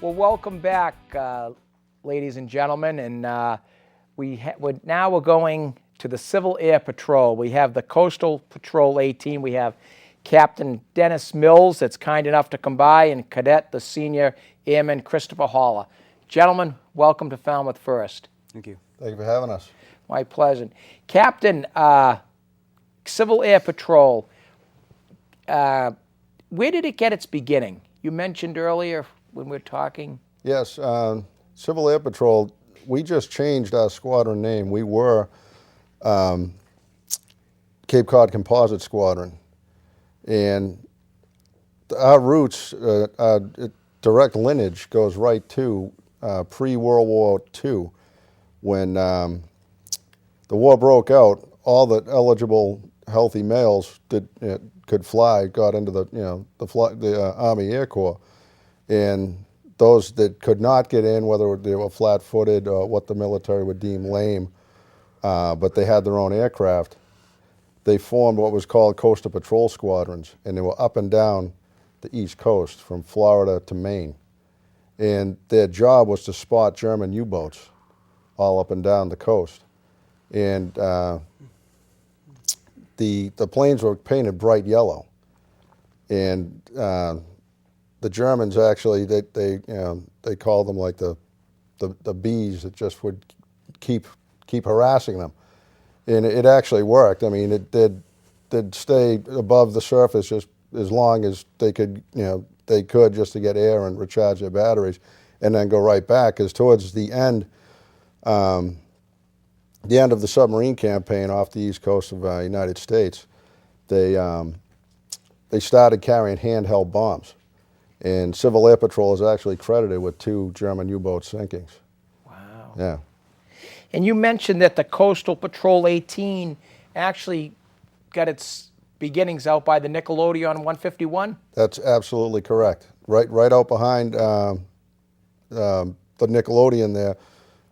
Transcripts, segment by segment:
Well, welcome back, ladies and gentlemen, and we're going to the Civil Air Patrol. We have the Coastal Patrol 18. We have Captain Dennis Mills, that's kind enough to come by, and Cadet, the Senior Airman Christopher Holler. Gentlemen, welcome to Falmouth First. Thank you. Thank you for having us. My pleasure. Captain, Civil Air Patrol, where did it get its beginning? You mentioned earlier when we were talking. Yes, Civil Air Patrol, we just changed our squadron name. We were Cape Cod Composite Squadron. And our roots, direct lineage goes right to pre-World War II. When the war broke out, all the eligible, healthy males could fly, got into the Army Air Corps. And those that could not get in, whether they were flat-footed or what the military would deem lame, but they had their own aircraft, they formed what was called Coastal Patrol Squadrons, and they were up and down the East Coast, from Florida to Maine. And their job was to spot German U-boats all up and down the coast. And the planes were painted bright yellow. And the Germans actually, they called them like the bees that just would keep harassing them. And it actually worked. I mean, it did stay above the surface just as long as they could just to get air and recharge their batteries, and then go right back. Because towards the end of the submarine campaign off the east coast of the United States, they started carrying handheld bombs. And Civil Air Patrol is actually credited with 2 German U-boat sinkings. Wow. Yeah. And you mentioned that the Coastal Patrol 18 actually got its beginnings out by the Nickelodeon 151? That's absolutely correct. Right out behind the Nickelodeon there.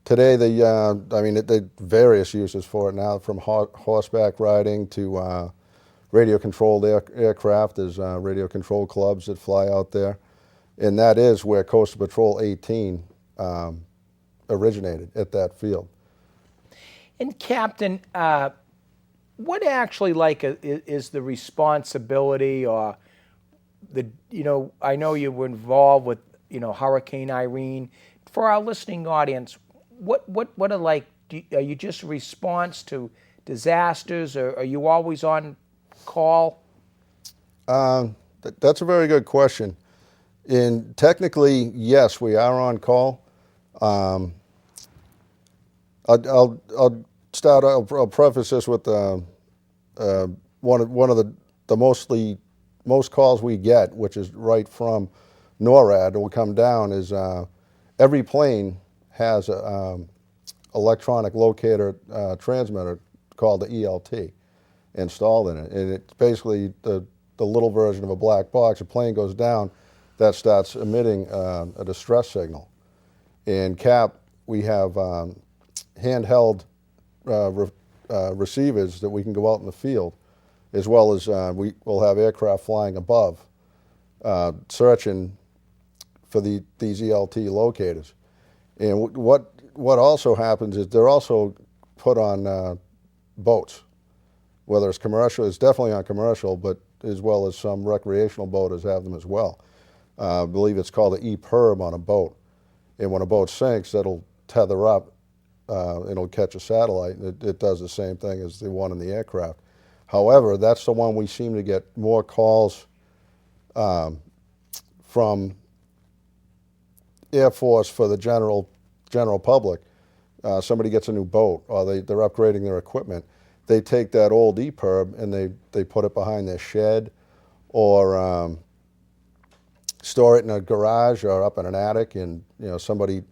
Today, they various uses for it now, from horseback riding to radio-controlled aircraft. There's radio control clubs that fly out there. And that is where Coastal Patrol 18 originated, at that field. And Captain, what actually is the responsibility, or I know you were involved with Hurricane Irene. For our listening audience, what are are you just a response to disasters, or are you always on call? That's a very good question. And technically, yes, we are on call. I'll preface this with one of the most calls we get, which is right from NORAD, will come down, is every plane has an electronic locator transmitter called the ELT installed in it. And it's basically the little version of a black box. A plane goes down, that starts emitting a distress signal. In CAP, we have handheld receivers that we can go out in the field, as well as we will have aircraft flying above, searching for these ELT locators. And what also happens is they're also put on boats, whether it's commercial. It's definitely on commercial, but as well as some recreational boaters have them as well. I believe it's called an EPIRB on a boat. And when a boat sinks, that'll tether up, it'll catch a satellite. It does the same thing as the one in the aircraft. However, that's the one we seem to get more calls from Air Force for the general public. Somebody gets a new boat, or they're upgrading their equipment. They take that old EPIRB and they put it behind their shed, or store it in a garage or up in an attic. And somebody,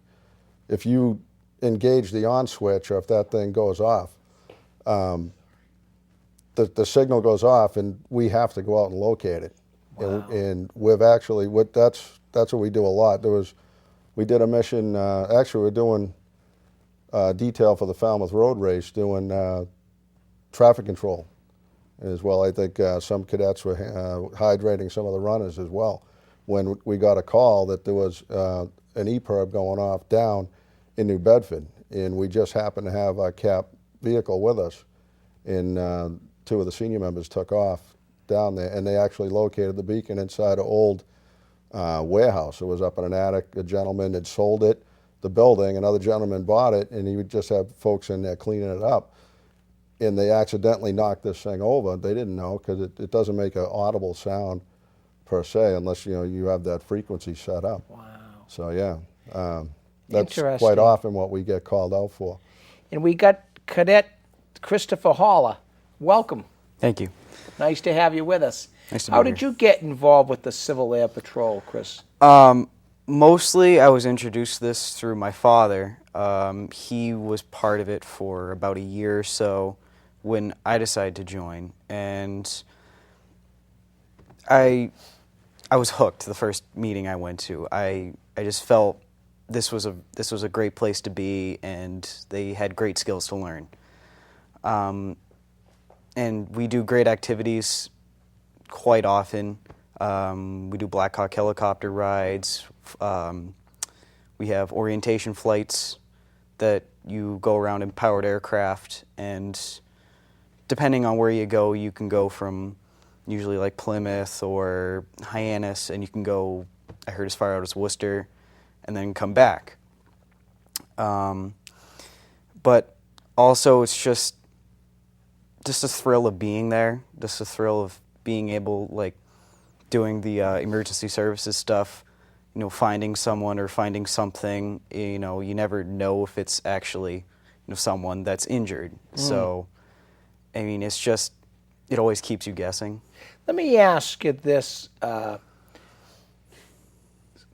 if you engage the on switch, or if that thing goes off, the signal goes off, and we have to go out and locate it. Wow. And we've actually, that's what we do a lot. We did a mission. Actually, we're doing detail for the Falmouth Road Race, doing traffic control as well. I think some cadets were hydrating some of the runners as well, when we got a call that there was an EPIRB going off down in New Bedford, and we just happened to have our CAP vehicle with us, and two of the senior members took off down there, and they actually located the beacon inside an old warehouse. It was up in an attic. A gentleman had sold it, the building. Another gentleman bought it, and he would just have folks in there cleaning it up. And they accidentally knocked this thing over. They didn't know, because it doesn't make an audible sound per se unless you have that frequency set up. Wow. So yeah, that's Interesting. quite often what we get called out for. And we got Cadet Christopher Holler. Welcome. Thank you. Nice to have you with us. Nice to be How here. did you get involved with the Civil Air Patrol, Chris? Mostly I was introduced to this through my father. He was part of it for about a year or so when I decided to join, and I was hooked the first meeting I went to. I just felt this was a great place to be, and they had great skills to learn. And we do great activities quite often. We do Black Hawk helicopter rides. We have orientation flights that you go around in powered aircraft, and depending on where you go, you can go from usually like Plymouth or Hyannis, and you can go, I heard, as far out as Worcester, and then come back. But also it's just a thrill of being there, just a thrill of being able, like, doing the emergency services stuff, finding someone or finding something. You never know if it's actually, someone that's injured. So, I mean, it's just, it always keeps you guessing. Let me ask you this,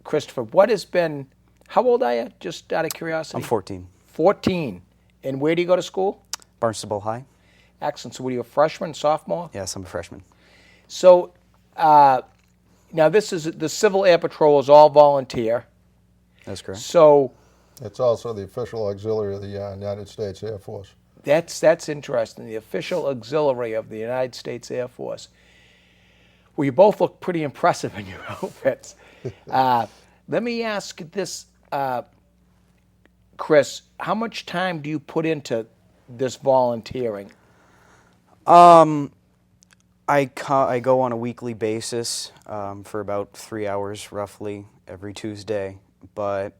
Christopher. What has been, how old are you, just out of curiosity? I'm 14. 14. And where do you go to school? Barnstable High? Excellent. So what are you, a freshman, sophomore? Yes, I'm a freshman. So now this is, the Civil Air Patrol is all volunteer. That's correct. So It's also the official auxiliary of the United States Air Force. that's interesting, the official auxiliary of the United States Air Force. Well, you both look pretty impressive in your outfits. Let me ask this, Chris, how much time do you put into this volunteering? I go on a weekly basis for about 3 hours roughly every Tuesday, but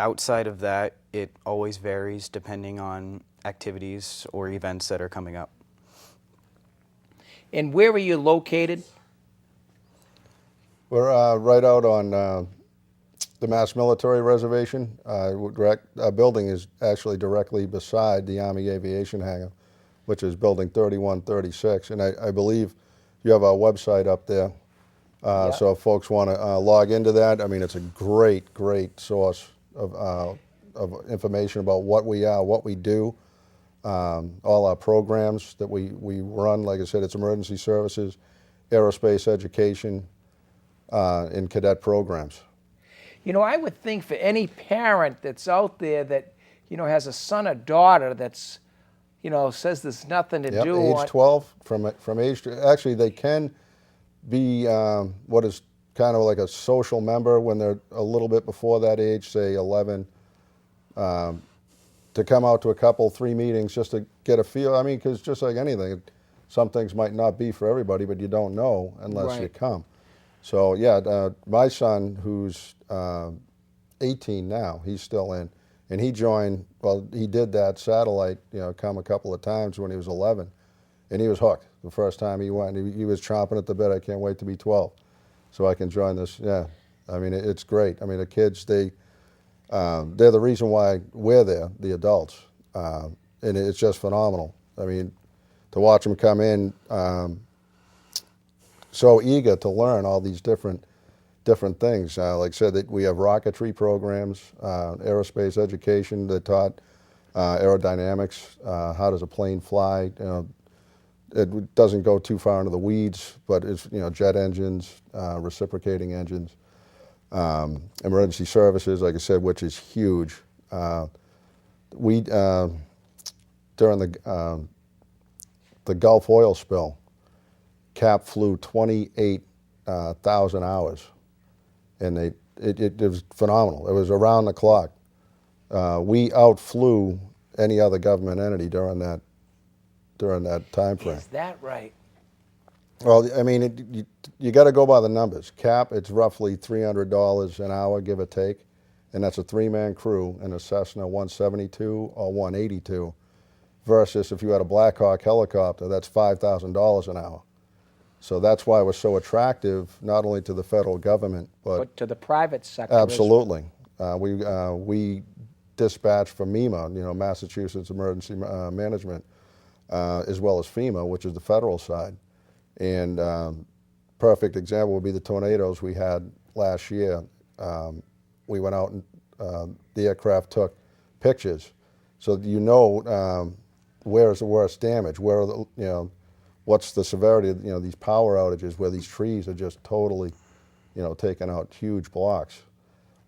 outside of that, it always varies depending on activities or events that are coming up. And where are you located? We're right out on the Mass Military Reservation. Our building is actually directly beside the Army Aviation Hangar, which is building 3136. And I believe you have our website up there. Yeah. So if folks want to log into that, I mean, it's a great source of information about what we are, what we do, all our programs that we run. Like I said, it's emergency services, aerospace education, and cadet programs. I would think for any parent that's out there that, has a son or daughter that's, says there's nothing to Yep, do. age 12, from age, actually they can be what is kind of like a social member when they're a little bit before that age, say 11, to come out to a couple, 3 meetings just to get a feel. I mean, because just like anything, some things might not be for everybody, but you don't know unless you Right. come. So yeah, my son, who's 18 now, he's still in, and he joined. Well, he did that satellite, come a couple of times when he was 11, and he was hooked the first time he went. He was chomping at the bit. I can't wait to be 12, so I can join this. Yeah, I mean, it's great. I mean, the kids, they're the reason why we're there, the adults, and it's just phenomenal. I mean, to watch them come in, so eager to learn all these different things. Like I said, that we have rocketry programs, aerospace education that taught aerodynamics, how does a plane fly. It doesn't go too far into the weeds, but it's jet engines, reciprocating engines, emergency services, like I said, which is huge. We during the Gulf oil spill, CAP flew 28,000 hours, and it was phenomenal. It was around the clock. We outflew any other government entity during that time frame. Is that right? Well, I mean, you got to go by the numbers. Cap, it's roughly $300 an hour, give or take, and that's a 3-man crew in a Cessna 172 or 182. Versus if you had a Black Hawk helicopter, that's $5,000 an hour. So that's why it was so attractive, not only to the federal government, But to the private sector. as well. absolutely. We dispatched for MEMA, Massachusetts Emergency Management, as well as FEMA, which is the federal side. And perfect example would be the tornadoes we had last year. We went out and the aircraft took pictures, so where is the worst damage? Where are what's the severity of these power outages where these trees are just totally, taking out huge blocks,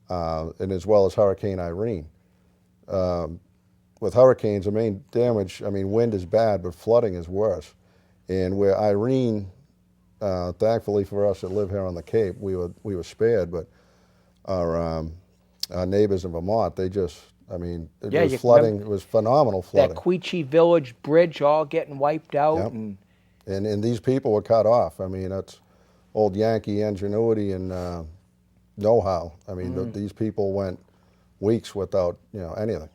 and as well as Hurricane Irene. With hurricanes, the main damage, wind is bad, but flooding is worse. And where Irene, thankfully for us that live here on the Cape, we were spared, but our neighbors in Vermont, they just, it was flooding. It was phenomenal flooding. That Quechee Village bridge all getting wiped out. Yep. And these people were cut off. That's old Yankee ingenuity and know-how. These people went weeks without anything.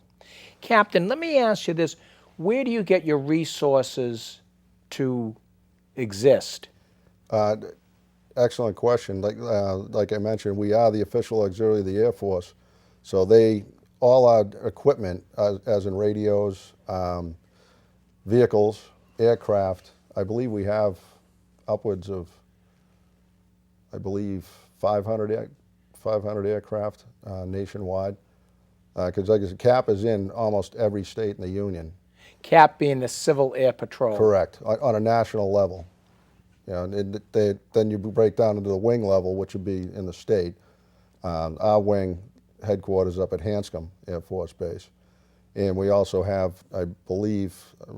Captain, let me ask you this. Where do you get your resources to exist? Excellent question. Like I mentioned, we are the official auxiliary of the Air Force. So all our equipment, as in radios, vehicles, aircraft, I believe we have upwards of, 500 aircraft nationwide. Because like I said, CAP is in almost every state in the Union. CAP being the Civil Air Patrol. Correct, on a national level. Then you break down into the wing level, which would be in the state. Our wing headquarters up at Hanscom Air Force Base. And we also have, I believe,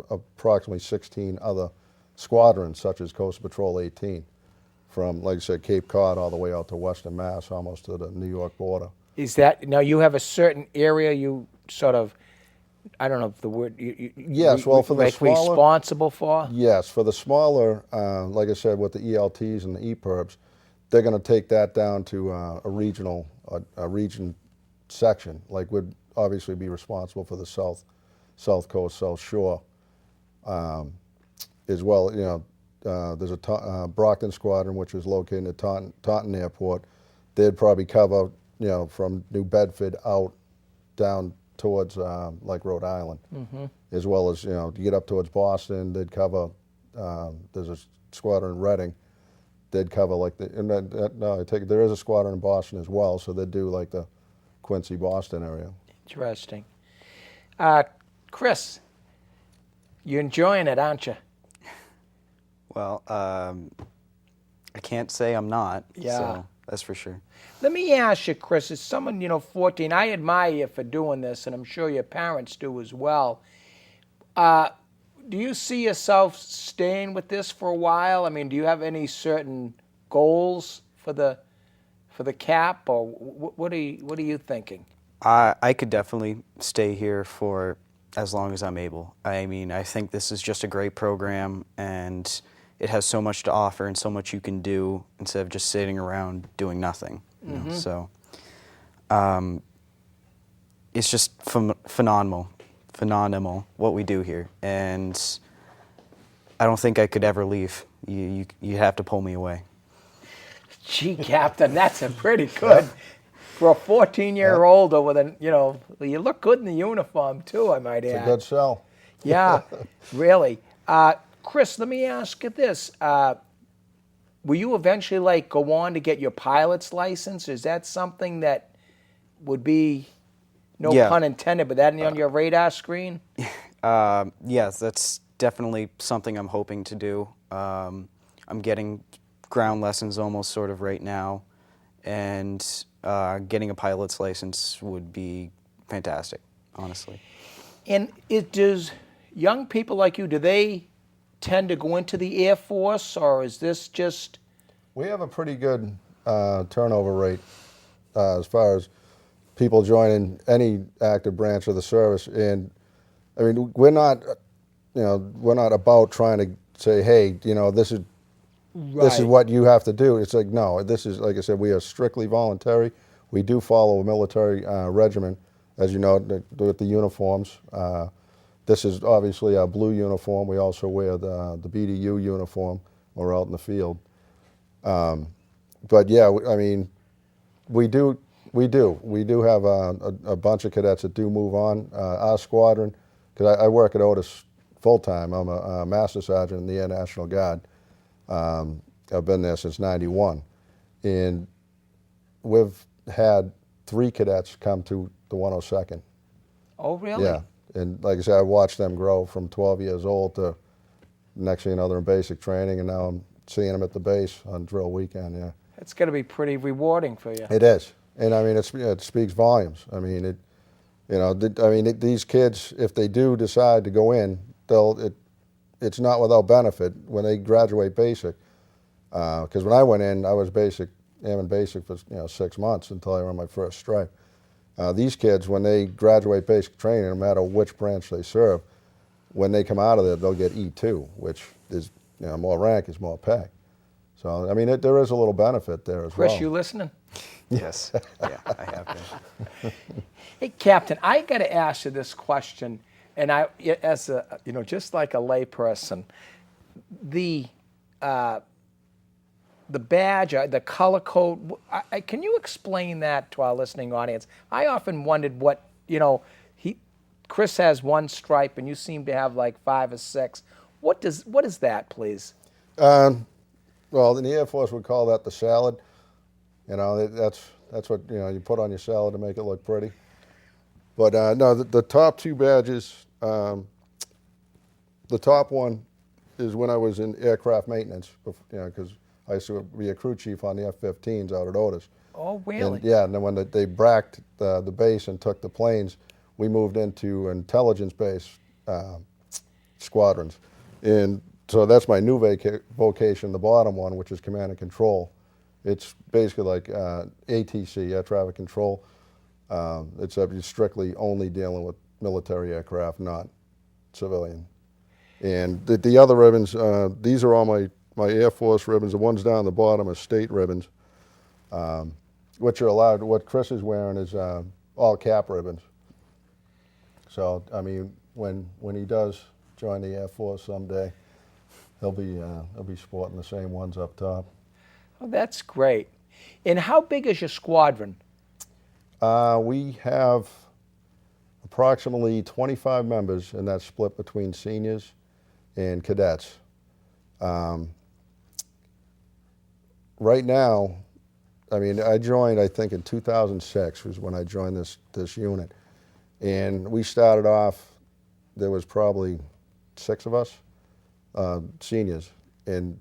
approximately 16 other squadrons, such as Coast Patrol 18, from, like I said, Cape Cod all the way out to Western Mass, almost to the New York border. Is that, now you have a certain area you sort of, I don't know if the word, yes, well, for the smaller, responsible for? Yes, for the smaller, like I said, with the ELTs and the EPIRBs, they're going to take that down to a region section, like would obviously be responsible for the south coast, South Shore, as well. There's a Brockton Squadron, which is located at Taunton Airport. They'd probably cover, from New Bedford out down towards like Rhode Island, as well as, to get up towards Boston, they'd cover, there's a squadron in Reading, they'd cover like there is a squadron in Boston as well, so they'd do like the Quincy, Boston area. Interesting. Chris, you're enjoying it, aren't you? Well, I can't say I'm not, Yeah. so that's for sure. Let me ask you, Chris, as someone, 14, I admire you for doing this, and I'm sure your parents do as well. Do you see yourself staying with this for a while? Do you have any certain goals for the CAP, or what are you thinking? I could definitely stay here for as long as I'm able. I think this is just a great program, and it has so much to offer and so much you can do instead of just sitting around doing nothing. So it's just phenomenal what we do here, and I don't think I could ever leave. You have to pull me away. Gee, Captain, that's a pretty good for a 14-year-old with you look good in the uniform too, I might add. It's a good sell. Yeah, really. Chris, let me ask you this. Will you eventually go on to get your pilot's license? Is that something that would be, no pun intended, but that on your radar screen? Yes, that's definitely something I'm hoping to do. I'm getting ground lessons almost sort of right now, and getting a pilot's license would be fantastic, honestly. And does young people like you, do they tend to go into the Air Force, or is this just... We have a pretty good turnover rate as far as people joining any active branch of the service. And I mean, we're not about trying to say, hey, this is Right. what you have to do. It's like, no, this is, like I said, we are strictly voluntary. We do follow a military regimen, as you know, with the uniforms. This is obviously our blue uniform. We also wear the BDU uniform when we're out in the field. But yeah, I mean, we do have a bunch of cadets that do move on. Our squadron, because I work at Otis full time. I'm a master sergeant in the Air National Guard. I've been there since '91, and we've had 3 cadets come to the 102nd. Oh, really? Yeah, and like I said, I watched them grow from 12 years old to next thing you know, they're in basic training, and now I'm seeing them at the base on drill weekend. Yeah, It's going to be pretty rewarding for you. it is, and I mean, it speaks volumes. I mean, these kids, if they do decide to go in, it's not without benefit when they graduate basic. Because when I went in, I was airman basic for 6 months until I earned my first stripe. These kids, when they graduate basic training, no matter which branch they serve, when they come out of there, they'll get E2, which is more rank is more pay. So I mean, there is a little benefit there as well. Chris, you listening? Yes. Yeah, I have been. Hey, Captain, I got to ask you this question, and I, as a, just like a layperson, the badge, the color code. Can you explain that to our listening audience? I often wondered what Chris has 1 stripe, and you seem to have like 5 or 6. What is that, please? Well, in the Air Force, we call that the salad. That's what you put on your salad to make it look pretty. But no, the top 2 badges. The top one is when I was in aircraft maintenance, because I used to be a crew chief on the F-15s out at Otis. Oh, really? And then when they bracked the base and took the planes, we moved into intelligence-based squadrons. And so that's my new vocation, the bottom one, which is command and control. It's basically like ATC, air traffic control. Except you're strictly only dealing with military aircraft, not civilian. And the other ribbons, these are all my Air Force ribbons. The ones down the bottom are state ribbons, which are allowed. What Chris is wearing is all cap ribbons. So, I mean, when he does join the Air Force someday, he'll be sporting the same ones up top. Oh, that's great. And how big is your squadron? We have approximately 25 members, and that's split between seniors and cadets. Right now, I mean, I joined, I think, in 2006 was when I joined this unit. And we started off, there was probably 6 of us, seniors. And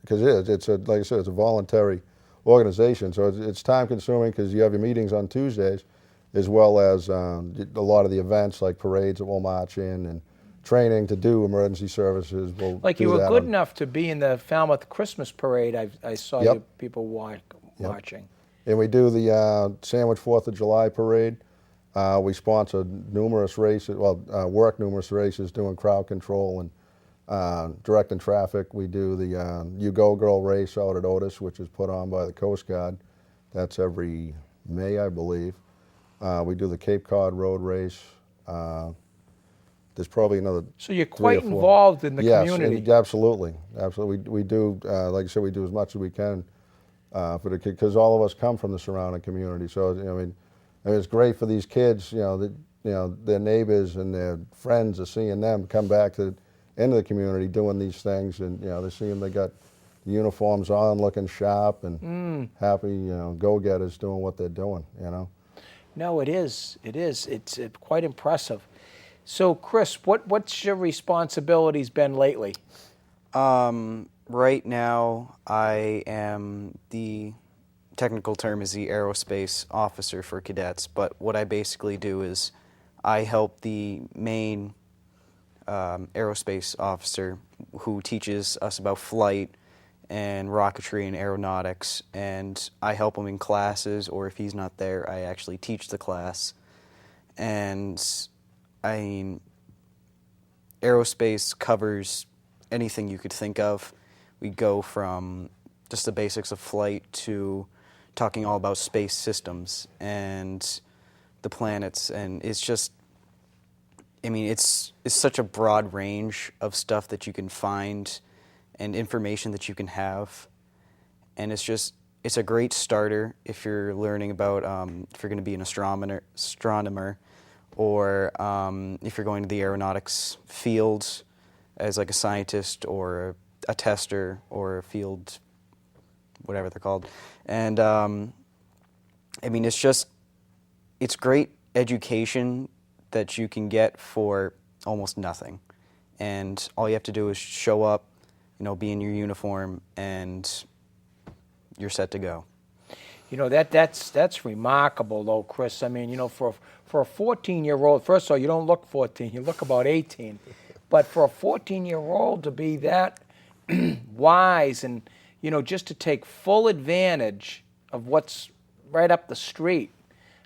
because like I said, it's a voluntary organization. So it's time consuming because you have your meetings on Tuesdays, as well as a lot of the events like parades that we'll march in and training to do emergency services. Like you were good enough to be in the Falmouth Christmas parade. I saw Yep. you people watching. And we do the Sandwich 4th of July parade. We sponsor numerous races, work numerous races doing crowd control and directing traffic. We do the You Go Girl race out at Otis, which is put on by the Coast Guard. That's every May, I believe. We do the Cape Cod Road race. There's probably another. So you're 3 or quite 4. involved in the Yes, community. and absolutely. We do, like I said, we do as much as we can for the kids, because all of us come from the surrounding community. So I mean, it's great for these kids. Their neighbors and their friends are seeing them come back into the community doing these things, and they're seeing they got the uniforms on, looking sharp and happy. Go-getters doing what they're doing. No, it is. It's quite impressive. So, Chris, what's your responsibilities been lately? Right now, I am the technical term is the aerospace officer for cadets, but what I basically do is I help the main aerospace officer who teaches us about flight and rocketry and aeronautics, and I help him in classes, or if he's not there, I actually teach the class. And I mean, aerospace covers anything you could think of. We go from just the basics of flight to talking all about space systems and the planets, and it's just, I mean, it's such a broad range of stuff that you can find and information that you can have, and it's a great starter if you're learning about if you're going to be an astronomer, or if you're going to the aeronautics field as like a scientist or a tester or a field, whatever they're called. And I mean, it's great education that you can get for almost nothing. And all you have to do is show up, be in your uniform, and you're set to go. That's remarkable, though, Chris. I mean, for a 14-year-old, first of all, you don't look 14, you look about 18. But for a 14-year-old to be that wise and, just to take full advantage of what's right up the street,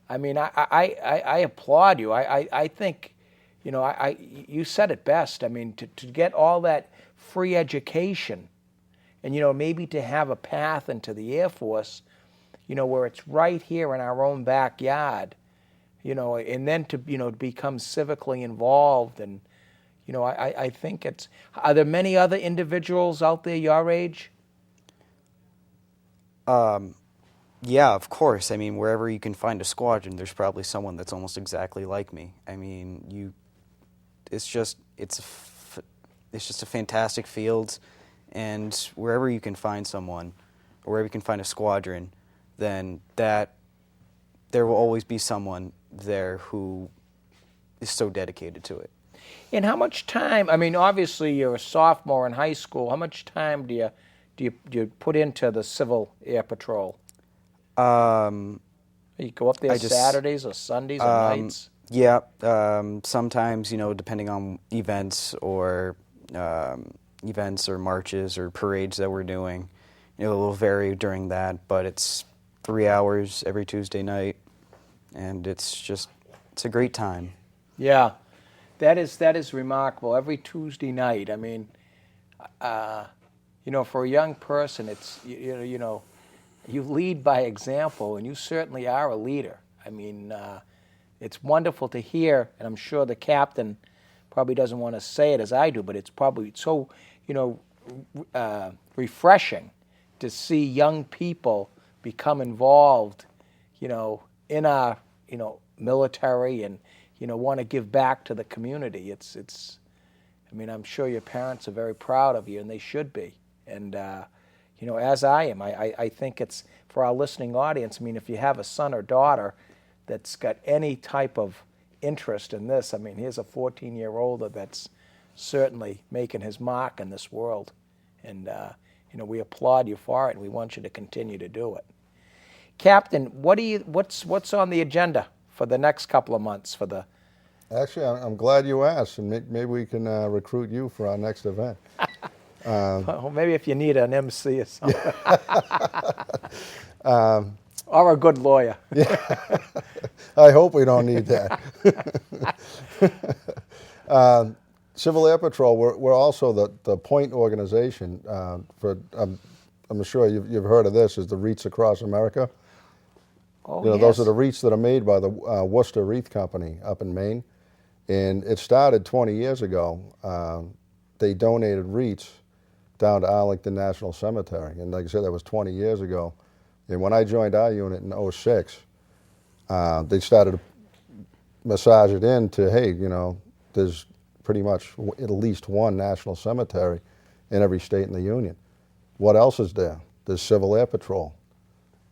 I mean, I applaud you. I think, you said it best. I mean, to get all that free education and, maybe to have a path into the Air Force, where it's right here in our own backyard, and then to, become civically involved. And, I think are there many other individuals out there your age? Yeah, of course. I mean, wherever you can find a squadron, there's probably someone that's almost exactly like me. I mean, it's just a fantastic field, and wherever you can find someone, or wherever you can find a squadron, then there will always be someone there who is so dedicated to it. And how much time? I mean, obviously you're a sophomore in high school. How much time do you put into the Civil Air Patrol? You go up there Saturdays or Sundays or nights? Yeah, sometimes, depending on events or marches or parades that we're doing, it will vary during that, but it's 3 hours every Tuesday night, and it's a great time. Yeah, that is remarkable. Every Tuesday night. I mean, for a young person, it's you lead by example, and you certainly are a leader. I mean, it's wonderful to hear, and I'm sure the captain probably doesn't want to say it as I do, but it's probably so, refreshing to see young people become involved, in our, military and, want to give back to the community. I mean, I'm sure your parents are very proud of you, and they should be. And, as I am, I think it's, for our listening audience, I mean, if you have a son or daughter that's got any type of interest in this, I mean, here's a 14-year-old that's certainly making his mark in this world. And, we applaud you for it, and we want you to continue to do it. Captain, what's on the agenda for the next couple of months for the... Actually, I'm glad you asked, and maybe we can recruit you for our next event. Well, maybe if you need an MC or something. Or a good lawyer. Yeah. I hope we don't need that. Civil Air Patrol, we're also the point organization for, I'm sure you've heard of this, is the wreaths across America. Oh, yes. Those are the wreaths that are made by the Worcester Wreath Company up in Maine. And it started 20 years ago. They donated wreaths down to Arlington National Cemetery. And like I said, that was 20 years ago. And when I joined our unit in 2006, they started to massage it into, hey, there's pretty much at least one national cemetery in every state in the Union. What else is there? There's Civil Air Patrol.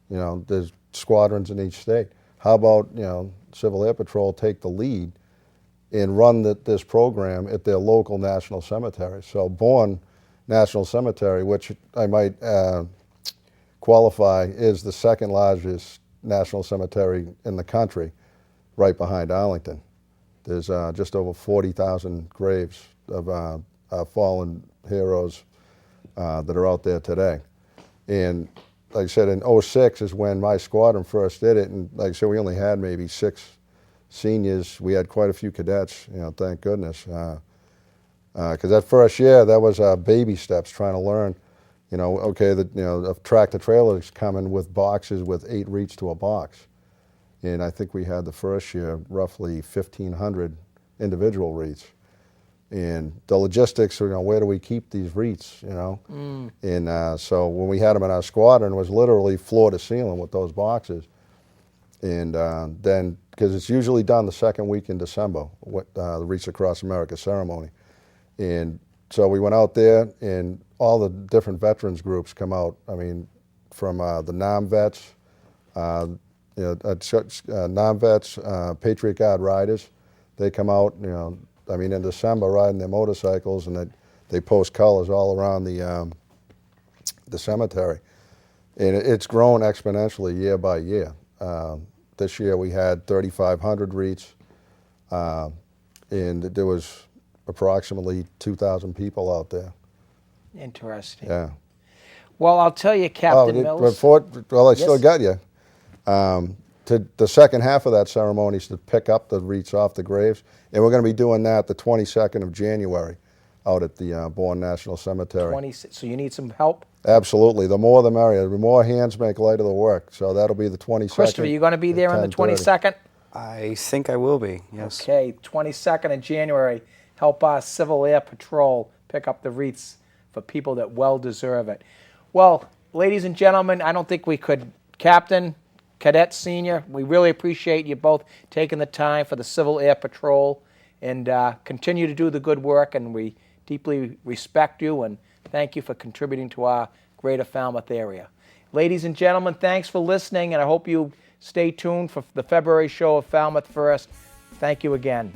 There's squadrons in each state. How about, Civil Air Patrol take the lead and run this program at their local national cemetery? So Bourne National Cemetery, which I might qualify, is the second largest national cemetery in the country, right behind Arlington. There's just over 40,000 graves of fallen heroes that are out there today. And like I said, in '06 is when my squadron first did it, and like I said, we only had maybe 6 seniors. We had quite a few cadets, thank goodness. Because that first year, that was baby steps, trying to learn, okay, a tractor trailer is coming with boxes with 8 reach to a box. And I think we had the first year roughly 1,500 individual reach. And the logistics, where do we keep these REITs, And so when we had them in our squadron, it was literally floor to ceiling with those boxes. And then, because it's usually done the second week in December, the REITs Across America ceremony. And so we went out there, and all the different veterans groups come out. I mean, from the non-vets, non-vets, Patriot Guard riders, they come out, in December riding their motorcycles, and they post colors all around the cemetery. And it's grown exponentially year by year. This year we had 3,500 REITs, and there was approximately 2,000 people out there. Interesting. Yeah. Well, I'll tell you, Captain Mills. I still got you. The second half of that ceremony is to pick up the wreaths off the graves, and we're going to be doing that the 22nd of January out at the Bourne National Cemetery. So you need some help? Absolutely. The more the merrier. The more hands make light of the work. So that'll be the 22nd. Christopher, you going to be there on the 22nd? I think I will be, yes. Okay, 22nd of January. Help our Civil Air Patrol pick up the wreaths for people that well deserve it. Well, ladies and gentlemen, I don't think we could, Captain, Cadet Senior, we really appreciate you both taking the time for the Civil Air Patrol, and continue to do the good work, and we deeply respect you and thank you for contributing to our greater Falmouth area. Ladies and gentlemen, thanks for listening, and I hope you stay tuned for the February show of Falmouth First. Thank you again.